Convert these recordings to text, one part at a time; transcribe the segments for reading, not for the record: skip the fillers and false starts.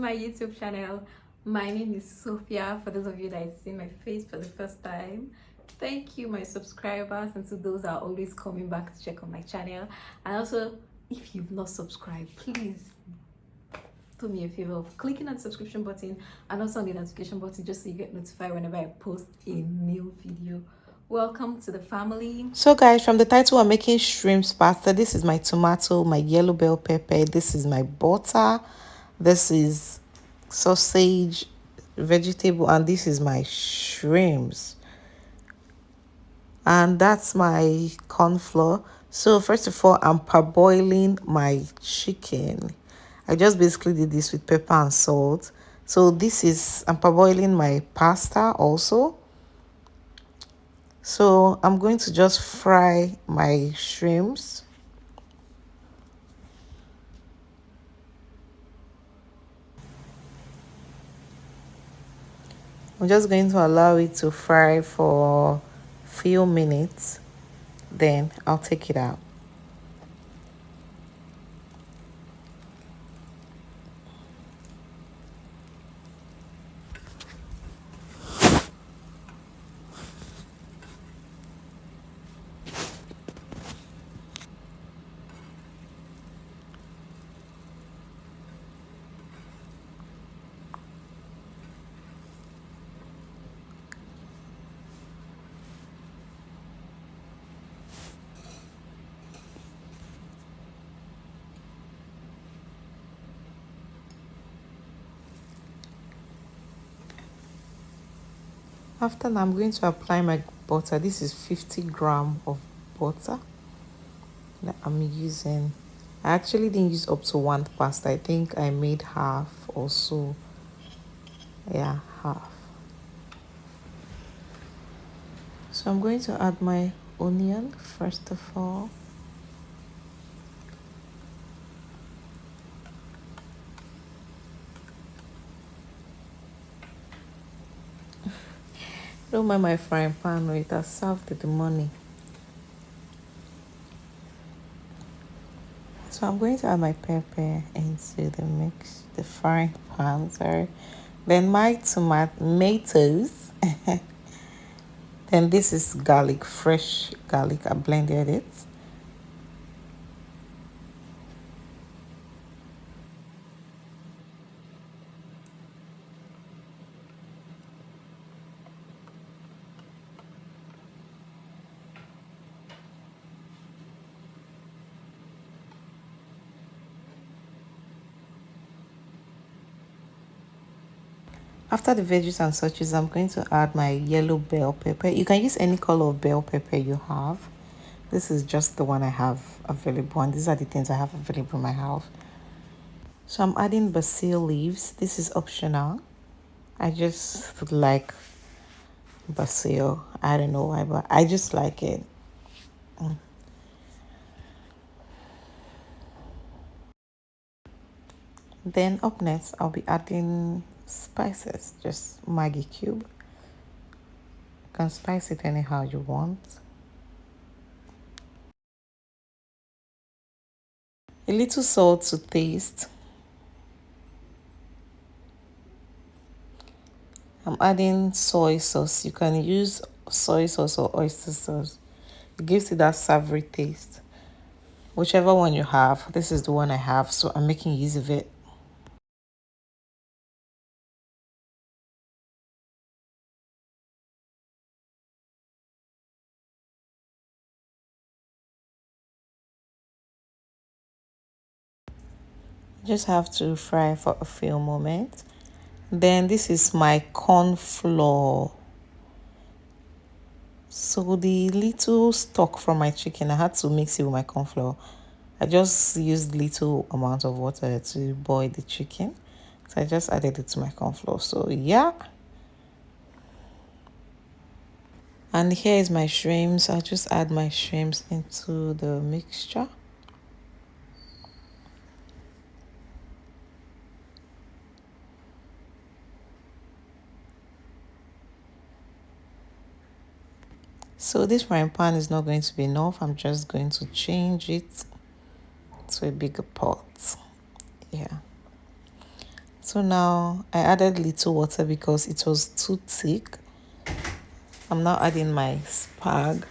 my YouTube channel. My name is Sophia. For those of you that see my face for the first time, thank you, my subscribers, and to those that are always coming back to check on my channel. And also, if you've not subscribed, please do me a favor of clicking on the subscription button and also on the notification button just so you get notified whenever I post a new video. Welcome to the family. So guys, from the title, I'm making shrimp pasta. This is my tomato, my yellow bell pepper, this is my butter, this is sausage, vegetable, and this is my shrimps, and that's my corn flour. So first of all, I'm parboiling my chicken. I just basically did this with pepper and salt. So this is, I'm parboiling my pasta also. So I'm going to just fry my shrimps. I'm just going to allow it to fry for a few minutes, then I'll take it out. After that, I'm going to apply my butter. This is 50 grams of butter that I'm using. I actually didn't use up to one pasta. I think I made half or so. Yeah, half. So I'm going to add my onion first of all. Don't mind my frying pan, it has served the money. So I'm going to add my pepper into the mix, the frying pan, sorry. Then my tomatoes. Then this is garlic, fresh garlic. I blended it. After the veggies and suches, I'm going to add my yellow bell pepper. You can use any color of bell pepper you have. This is just the one I have available, and these are the things I have available in my house. So I'm adding basil leaves. This is optional. I just like basil. I don't know why, but I just like it. Then up next, I'll be adding spices, just Maggi cube. You can spice it anyhow you want. A little salt to taste. I'm adding soy sauce. You can use soy sauce or oyster sauce. It gives it that savory taste. Whichever one you have. This is the one I have, so I'm making use of it. Just have to fry for a few moments. Then this is my corn flour. So the little stock from my chicken, I had to mix it with my corn flour. I just used little amount of water to boil the chicken. So I just added it to my corn flour. So yeah. And here is my shrimps. I'll just add my shrimps into the mixture. So this frying pan is not going to be enough. I'm just going to change it to a bigger pot. Yeah. So now I added little water because it was too thick. I'm now adding my spag.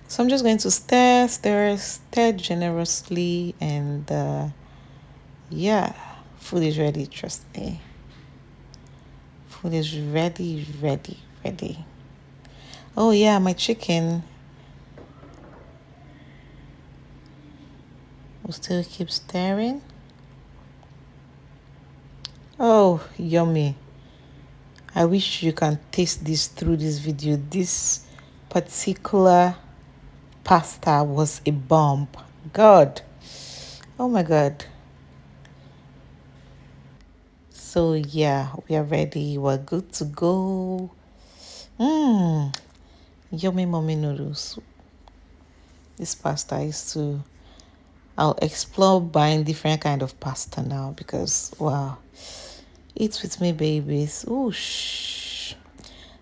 So I'm just going to stir generously, and yeah, food is ready. Trust me, food is ready. Oh yeah, my chicken will still keep stirring. Oh, yummy. I wish you can taste this through this video. This particular pasta was a bomb. God. Oh my God. So yeah, we are ready. We're good to go. Mmm. Yummy mommy noodles. This pasta is too. I'll explore buying different kind of pasta now because wow. Eat with me, babies. Oosh.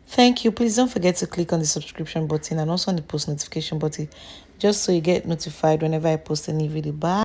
Thank you. Please don't forget to click on the subscription button and also on the post notification button just so you get notified whenever I post any video. Bye.